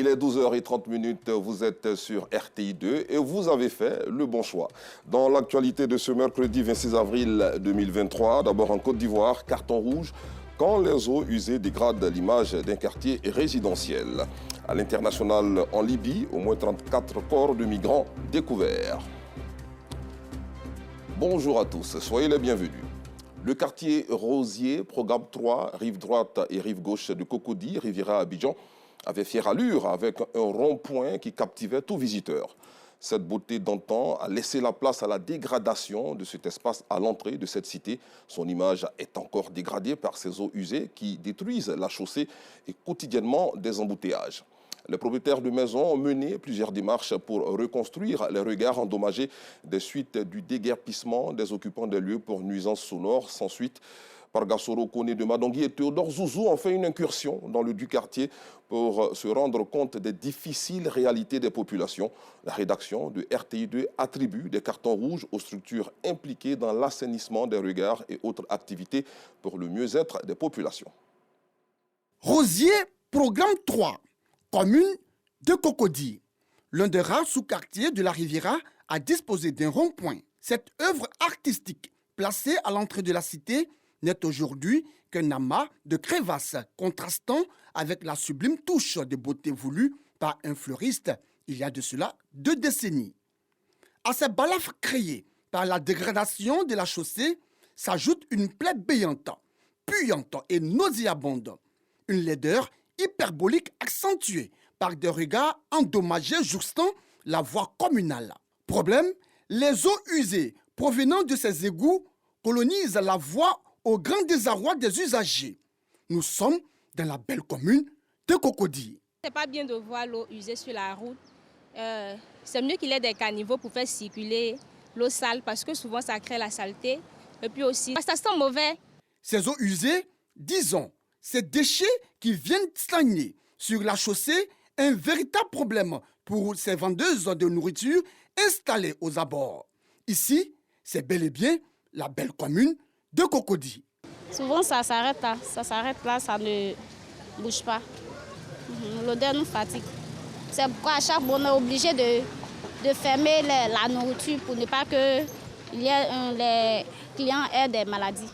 Il est 12h30, vous êtes sur RTI2 et vous avez fait le bon choix. Dans l'actualité de ce mercredi 26 avril 2023, d'abord en Côte d'Ivoire, carton rouge, quand les eaux usées dégradent l'image d'un quartier résidentiel. À l'international, en Libye, au moins 34 corps de migrants découverts. Bonjour à tous, soyez les bienvenus. Le quartier Rosier, programme 3, rive droite et rive gauche de Cocody, Riviera Abidjan, avait fière allure avec un rond-point qui captivait tout visiteur. Cette beauté d'antan a laissé la place à la dégradation de cet espace à l'entrée de cette cité. Son image est encore dégradée par ces eaux usées qui détruisent la chaussée et quotidiennement des embouteillages. Les propriétaires de maisons ont mené plusieurs démarches pour reconstruire les regards endommagés des suites du déguerpissement des occupants des lieux pour nuisances sonores sans suite. Pargassoro, Koné de Madongui et Théodore Zouzou ont fait une incursion dans le du quartier pour se rendre compte des difficiles réalités des populations. La rédaction de RTI2 attribue des cartons rouges aux structures impliquées dans l'assainissement des regards et autres activités pour le mieux-être des populations. Rosier, programme 3, commune de Cocody. L'un des rares sous-quartiers de la Riviera a disposé d'un rond-point. Cette œuvre artistique placée à l'entrée de la cité n'est aujourd'hui qu'un amas de crevasses contrastant avec la sublime touche de beauté voulue par un fleuriste il y a de cela 2 décennies. À ces balafres créés par la dégradation de la chaussée s'ajoute une plaie béante, puante et nauséabonde. Une laideur hyperbolique accentuée par des regards endommagés jouxtant la voie communale. Problème, les eaux usées provenant de ces égouts colonisent la voie au grand désarroi des usagers. Nous sommes dans la belle commune de Cocody. C'est pas bien de voir l'eau usée sur la route. C'est mieux qu'il y ait des caniveaux pour faire circuler l'eau sale parce que souvent ça crée la saleté. Et puis aussi, ça sent mauvais. Ces eaux usées, disons, ces déchets qui viennent stagner sur la chaussée, un véritable problème pour ces vendeuses de nourriture installées aux abords. Ici, c'est bel et bien la belle commune de Cocody. Souvent, ça s'arrête là, ça ne bouge pas. L'odeur nous fatigue. C'est pourquoi à chaque fois, on est obligé de fermer la nourriture pour ne pas que les clients aient des maladies.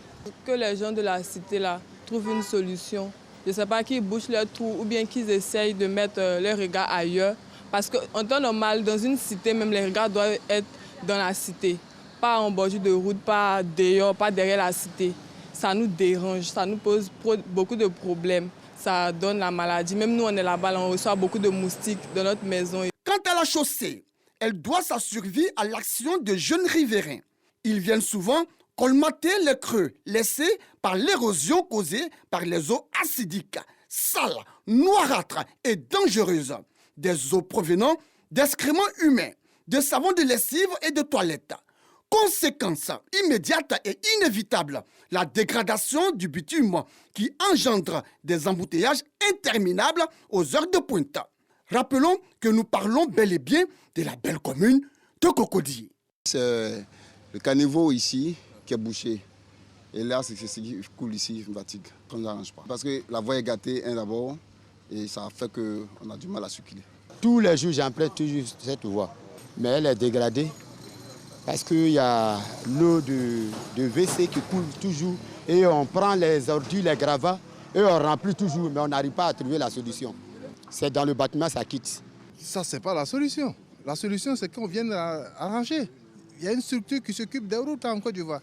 Que les gens de la cité là trouvent une solution. Je ne sais pas, qu'ils bouchent leurs trous ou bien qu'ils essayent de mettre leurs regards ailleurs. Parce qu'en temps normal, dans une cité, même les regards doivent être dans la cité. Pas en bordure de route, pas dehors, pas derrière la cité. Ça nous dérange, ça nous pose beaucoup de problèmes. Ça donne la maladie. Même nous, on est là-bas, on reçoit beaucoup de moustiques dans notre maison. Quant à la chaussée, elle doit sa survie à l'action de jeunes riverains. Ils viennent souvent colmater les creux laissés par l'érosion causée par les eaux acidiques, sales, noirâtres et dangereuses. Des eaux provenant d'excréments humains, de savons de lessive et de toilettes. Conséquence immédiate et inévitable, la dégradation du bitume qui engendre des embouteillages interminables aux heures de pointe. Rappelons que nous parlons bel et bien de la belle commune de Cocody. C'est le caniveau ici qui est bouché. Et là, c'est ce qui coule ici, une fatigue. Ça ne nous arrange pas. Parce que la voie est gâtée, d'abord, et ça fait qu'on a du mal à circuler. Tous les jours, j'emprunte toujours cette voie. Mais elle est dégradée. Parce qu'il y a l'eau de WC qui coule toujours et on prend les ordures, les gravats et on remplit toujours, mais on n'arrive pas à trouver la solution. C'est dans le bâtiment, ça quitte. Ça, c'est pas la solution. La solution, c'est qu'on vienne arranger. Il y a une structure qui s'occupe des routes en Côte d'Ivoire,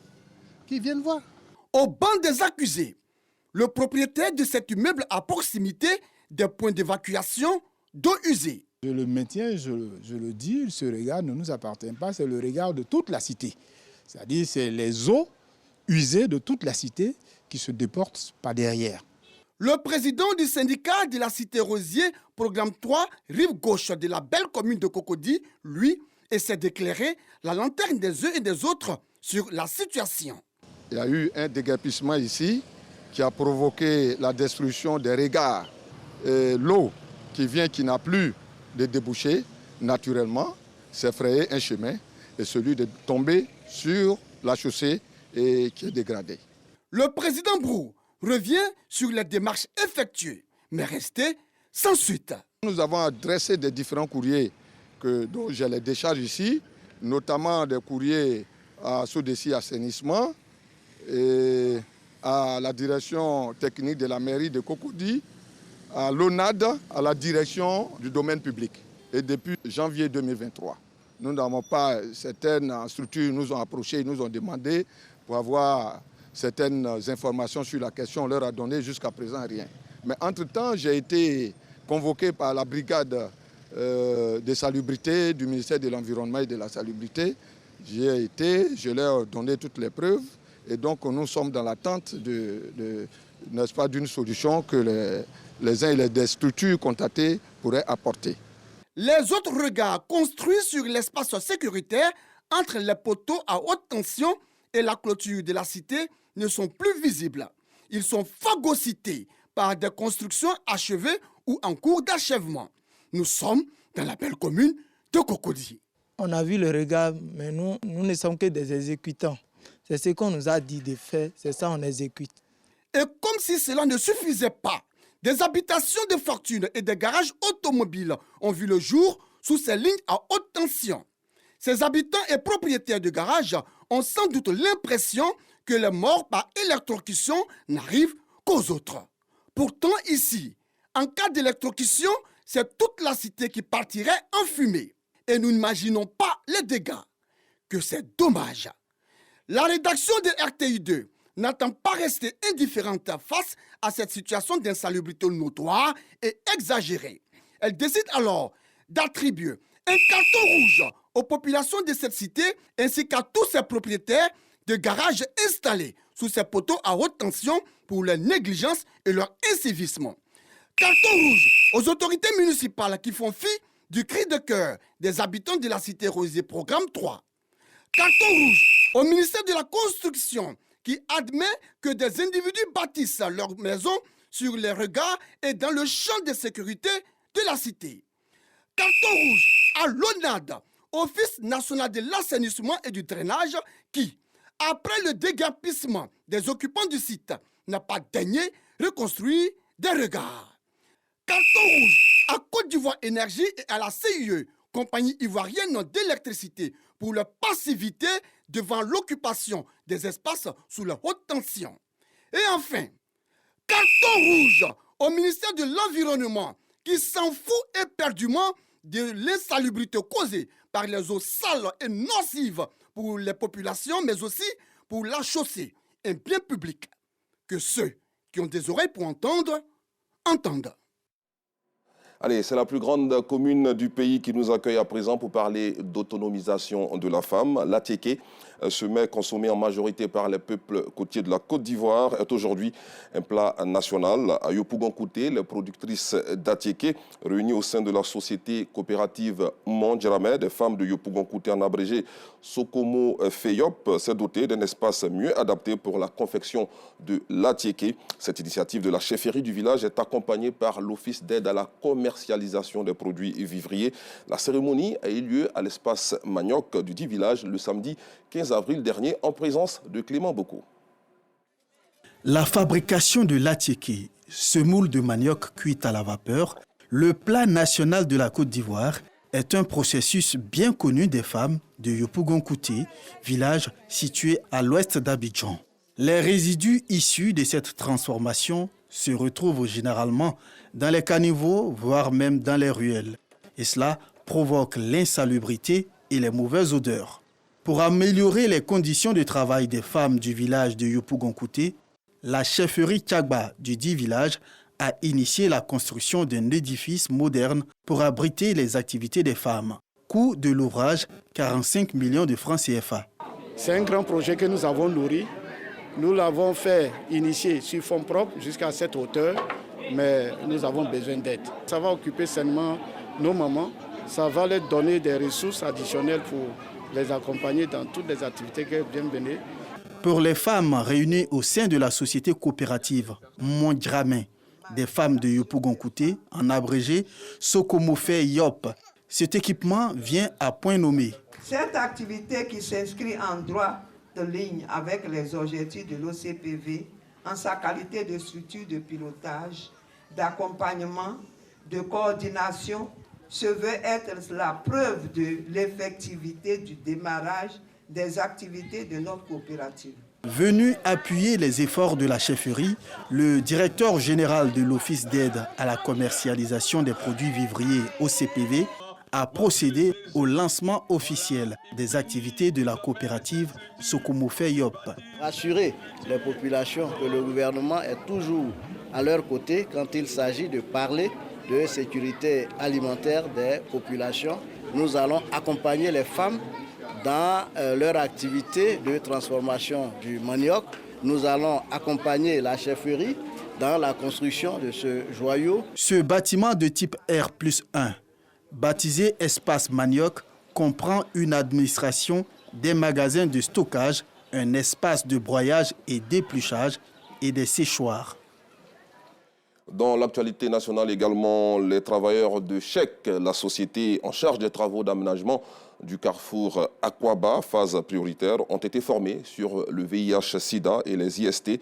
qui viennent voir. Au banc des accusés, le propriétaire de cet immeuble à proximité des points d'évacuation d'eau usée. Je le maintiens, je le dis, ce regard ne nous appartient pas, c'est le regard de toute la cité. C'est-à-dire c'est les eaux usées de toute la cité qui se déportent par derrière. Le président du syndicat de la cité Rosier, programme 3, rive gauche de la belle commune de Cocody, lui, essaie d'éclairer la lanterne des uns et des autres sur la situation. Il y a eu un déguerpissement ici qui a provoqué la destruction des regards. L'eau qui vient, qui n'a plus de déboucher, naturellement, s'est frayé un chemin et celui de tomber sur la chaussée et qui est dégradée. Le président Brou revient sur les démarches effectuées, mais restées sans suite. Nous avons adressé des différents courriers dont je les décharge ici, notamment des courriers à Sodeci Assainissement et à la direction technique de la mairie de Cocody, à l'ONAD, à la direction du domaine public. Et depuis janvier 2023, nous n'avons pas, certaines structures nous ont approchés, nous ont demandé pour avoir certaines informations sur la question. On leur a donné jusqu'à présent rien. Mais entre-temps, j'ai été convoqué par la brigade de salubrité du ministère de l'Environnement et de la Salubrité. Je leur ai donné toutes les preuves et donc nous sommes dans l'attente n'est-ce pas, d'une solution que les uns et les structures contactées pourraient apporter. Les autres regards construits sur l'espace sécuritaire entre les poteaux à haute tension et la clôture de la cité ne sont plus visibles. Ils sont phagocytés par des constructions achevées ou en cours d'achèvement. Nous sommes dans la belle commune de Cocody. On a vu le regard, mais nous ne sommes que des exécutants. C'est ce qu'on nous a dit de faire, c'est ça on exécute. Et comme si cela ne suffisait pas, des habitations de fortune et des garages automobiles ont vu le jour sous ces lignes à haute tension. Ces habitants et propriétaires de garages ont sans doute l'impression que les morts par électrocution n'arrivent qu'aux autres. Pourtant ici, en cas d'électrocution, c'est toute la cité qui partirait en fumée. Et nous n'imaginons pas les dégâts. Que c'est dommage. La rédaction de RTI2 n'attend pas rester indifférente face à cette situation d'insalubrité notoire et exagérée. Elle décide alors d'attribuer un carton rouge aux populations de cette cité ainsi qu'à tous ses propriétaires de garages installés sous ces poteaux à haute tension pour leur négligence et leur incivisme. Carton rouge aux autorités municipales qui font fi du cri de cœur des habitants de la cité Rosier, programme 3. Carton rouge au ministère de la Construction qui admet que des individus bâtissent leurs maisons sur les regards et dans le champ de sécurité de la cité. Carton rouge à l'ONAD, Office national de l'assainissement et du drainage, qui, après le déguerpissement des occupants du site, n'a pas daigné reconstruire des regards. Carton rouge à Côte d'Ivoire Énergie et à la CIE, compagnie ivoirienne d'électricité, pour leur passivité devant l'occupation des espaces sous la haute tension. Et enfin, carton rouge au ministère de l'Environnement qui s'en fout éperdument de l'insalubrité causée par les eaux sales et nocives pour les populations, mais aussi pour la chaussée, un bien public. Que ceux qui ont des oreilles pour entendre, entendent. Allez, c'est la plus grande commune du pays qui nous accueille à présent pour parler d'autonomisation de la femme. L'attiéké, ce mets consommé en majorité par les peuples côtiers de la Côte d'Ivoire, est aujourd'hui un plat national. À Yopougon-Kouté, les productrices d'attiéké, réunies au sein de la société coopérative Mondjramé, des femmes de Yopougon-Kouté en abrégé Sokomo Feyop, s'est dotée d'un espace mieux adapté pour la confection de l'attiéké. Cette initiative de la chefferie du village est accompagnée par l'Office d'aide à la commercialisation des produits vivriers. La cérémonie a eu lieu à l'espace Manioc du dit village le samedi 15 avril dernier en présence de Clément Boko. La fabrication de l'attiéké, semoule de manioc cuit à la vapeur, le plat national de la Côte d'Ivoire, est un processus bien connu des femmes de Yopougon-Kouté, village situé à l'ouest d'Abidjan. Les résidus issus de cette transformation se retrouvent généralement dans les caniveaux, voire même dans les ruelles. Et cela provoque l'insalubrité et les mauvaises odeurs. Pour améliorer les conditions de travail des femmes du village de Yopougon-Kouté, la chefferie Tchagba du dit village a initié la construction d'un édifice moderne pour abriter les activités des femmes. Coût de l'ouvrage, 45 millions de francs CFA. C'est un grand projet que nous avons nourri. Nous l'avons fait initier sur fonds propres jusqu'à cette hauteur, mais nous avons besoin d'aide. Ça va occuper seulement nos mamans, ça va leur donner des ressources additionnelles pour les accompagner dans toutes les activités qu'elles viennent mener. Pour les femmes réunies au sein de la société coopérative Mondjramé, des femmes de Yopougon-Kouté, en abrégé Sokomo Feyop, cet équipement vient à point nommé. Cette activité qui s'inscrit en droit de ligne avec les objectifs de l'OCPV en sa qualité de structure de pilotage, d'accompagnement, de coordination se veut être la preuve de l'effectivité du démarrage des activités de notre coopérative. Venu appuyer les efforts de la chefferie, le directeur général de l'Office d'aide à la commercialisation des produits vivriers OCPV a procédé au lancement officiel des activités de la coopérative Sokomofe Yop. Rassurer les populations que le gouvernement est toujours à leur côté quand il s'agit de parler de sécurité alimentaire des populations. Nous allons accompagner les femmes dans leur activité de transformation du manioc. Nous allons accompagner la chefferie dans la construction de ce joyau. Ce bâtiment de type R+1, baptisé Espace Manioc, comprend une administration, des magasins de stockage, un espace de broyage et d'épluchage et des séchoirs. Dans l'actualité nationale également, les travailleurs de Chèque, la société en charge des travaux d'aménagement du carrefour Aquaba, phase prioritaire, ont été formés sur le VIH-Sida et les IST,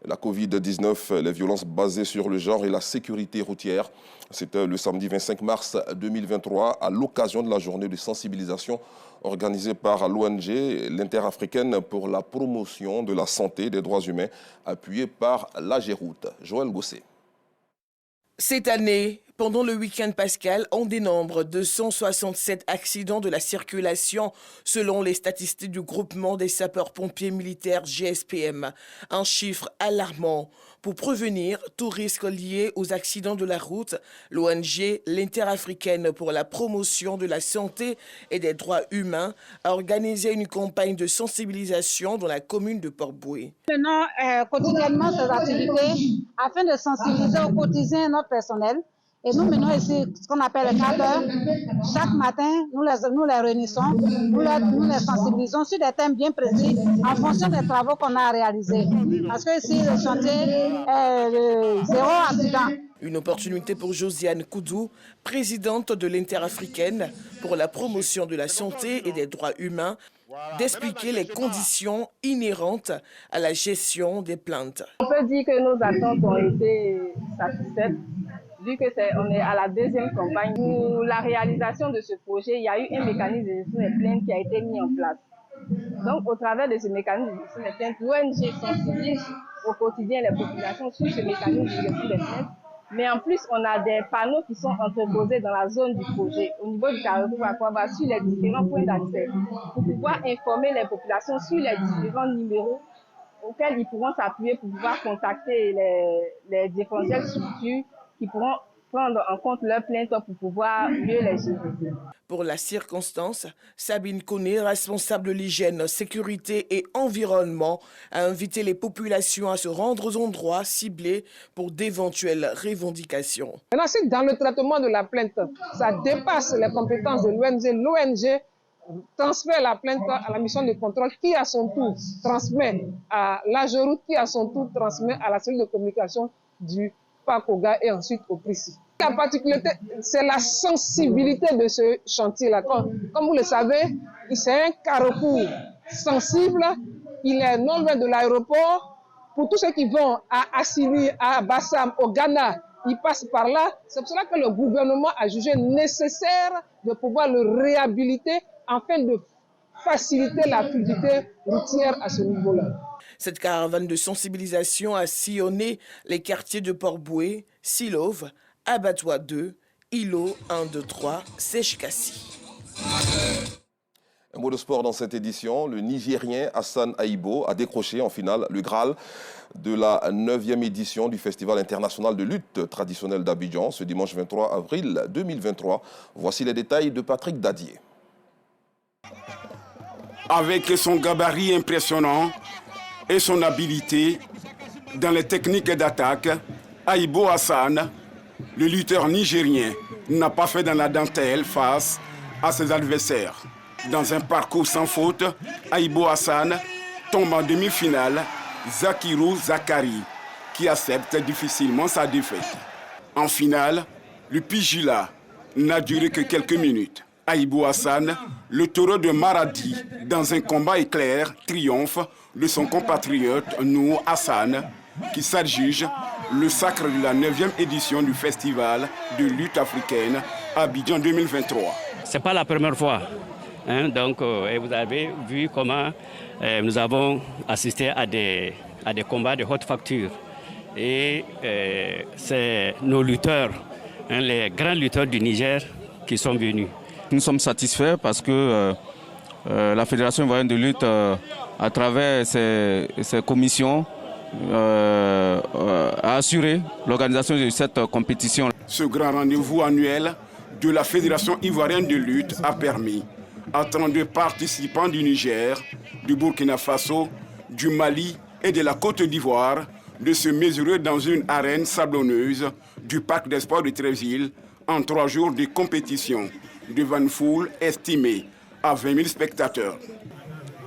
la Covid-19, les violences basées sur le genre et la sécurité routière. C'était le samedi 25 mars 2023 à l'occasion de la journée de sensibilisation organisée par l'ONG, l'Interafricaine pour la promotion de la santé et des droits humains, appuyée par l'AGEROUTE. Joël Gosset. Cette année, pendant le week-end pascal, on dénombre 267 accidents de la circulation selon les statistiques du groupement des sapeurs-pompiers militaires GSPM. Un chiffre alarmant. Pour prévenir tout risque lié aux accidents de la route, l'ONG, l'Interafricaine pour la promotion de la santé et des droits humains, a organisé une campagne de sensibilisation dans la commune de Port-Bouët. Nous menons quotidiennement ces activités afin de sensibiliser au quotidien notre personnel. Et nous menons ici ce qu'on appelle le quart d'heure. Chaque matin, nous les réunissons, nous les sensibilisons sur des thèmes bien précis en fonction des travaux qu'on a réalisés. Parce que ici, le chantier est zéro accident. Une opportunité pour Josiane Koudou, présidente de l'Interafricaine pour la promotion de la santé et des droits humains, d'expliquer les conditions inhérentes à la gestion des plaintes. On peut dire que nos attentes ont été satisfaites. Vu qu'on est à la deuxième campagne, pour la réalisation de ce projet, il y a eu un mécanisme de gestion des plaintes qui a été mis en place. Donc, au travers de ce mécanisme de gestion des plaintes, l'ONG sensibilise au quotidien les populations sur ce mécanisme de gestion des plaintes. Mais en plus, on a des panneaux qui sont entreposés dans la zone du projet, au niveau du carrefour Aquaba, sur les différents points d'accès, pour pouvoir informer les populations sur les différents numéros auxquels ils pourront s'appuyer pour pouvoir contacter les différentes structures qui pourront prendre en compte leurs plaintes pour pouvoir mieux les gérer. Pour la circonstance, Sabine Koné, responsable de l'hygiène, sécurité et environnement, a invité les populations à se rendre aux endroits ciblés pour d'éventuelles revendications. Maintenant, si dans le traitement de la plainte, ça dépasse les compétences de l'ONG transfère la plainte à la mission de contrôle qui, à son tour, transmet à l'AGEROUTE, qui, à son tour, transmet à la cellule de communication du Pakoga et ensuite au PRICI. La particularité, c'est la sensibilité de ce chantier-là. Comme vous le savez, c'est un carrefour sensible, il est non loin de l'aéroport. Pour tous ceux qui vont à Assini, à Bassam, au Ghana, ils passent par là. C'est pour cela que le gouvernement a jugé nécessaire de pouvoir le réhabiliter afin de faciliter la fluidité routière à ce niveau-là. Cette caravane de sensibilisation a sillonné les quartiers de Port-Bouët, Silove, Abattoir 2, Ilo 1, 2, 3, Sèche-Cassis. Un mot de sport dans cette édition. Le Nigérien Hassan Aibo a décroché en finale le Graal de la 9e édition du Festival international de lutte traditionnelle d'Abidjan ce dimanche 23 avril 2023. Voici les détails de Patrick Dadier. Avec son gabarit impressionnant et son habileté dans les techniques d'attaque, Aibo Hassan, le lutteur nigérien, n'a pas fait dans la dentelle face à ses adversaires. Dans un parcours sans faute, Aibo Hassan tombe en demi-finale Zakirou Zakari, qui accepte difficilement sa défaite. En finale, le pugilat n'a duré que quelques minutes. Aibo Hassan, le taureau de Maradi, dans un combat éclair, triomphe de son compatriote Nour Hassan, qui s'adjuge le sacre de la 9e édition du festival de lutte africaine à Abidjan 2023. Ce n'est pas la première fois. Donc, et vous avez vu comment nous avons assisté à des combats de haute facture. Et c'est nos lutteurs, les grands lutteurs du Niger qui sont venus. Nous sommes satisfaits parce que la Fédération ivoirienne de lutte, à travers ses commissions, a assuré l'organisation de cette compétition. Ce grand rendez-vous annuel de la Fédération ivoirienne de lutte a permis à 32 participants du Niger, du Burkina Faso, du Mali et de la Côte d'Ivoire de se mesurer dans une arène sablonneuse du Parc des Sports de Tréville en 3 jours de compétition devant une foule estimée à 20 000 spectateurs.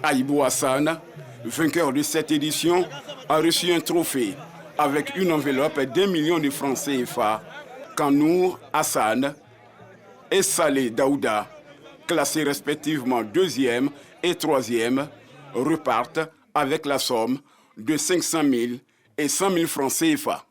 Aïbou Hassan, vainqueur de cette édition, a reçu un trophée avec une enveloppe d'1 million de francs CFA, quand Nour Hassan et Saleh Daouda, classés respectivement 2e et 3e, repartent avec la somme de 500 000 et 100 000 francs CFA.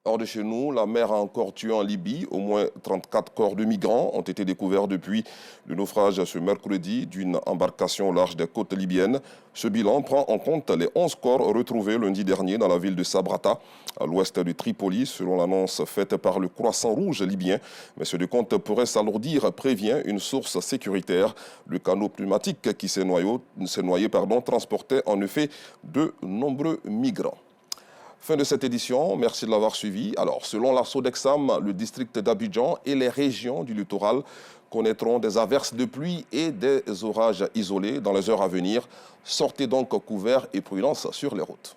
Hors de chez nous, la mer a encore tué en Libye. Au moins 34 corps de migrants ont été découverts depuis le naufrage ce mercredi d'une embarcation au large des côtes libyennes. Ce bilan prend en compte les 11 corps retrouvés lundi dernier dans la ville de Sabrata, à l'ouest de Tripoli, selon l'annonce faite par le Croissant Rouge libyen. Mais ce décompte pourrait s'alourdir, prévient une source sécuritaire. Le canot pneumatique qui s'est noyé, transportait en effet de nombreux migrants. Fin de cette édition, merci de l'avoir suivi. Alors, selon la Sodexam, le district d'Abidjan et les régions du littoral connaîtront des averses de pluie et des orages isolés dans les heures à venir. Sortez donc couverts et prudence sur les routes.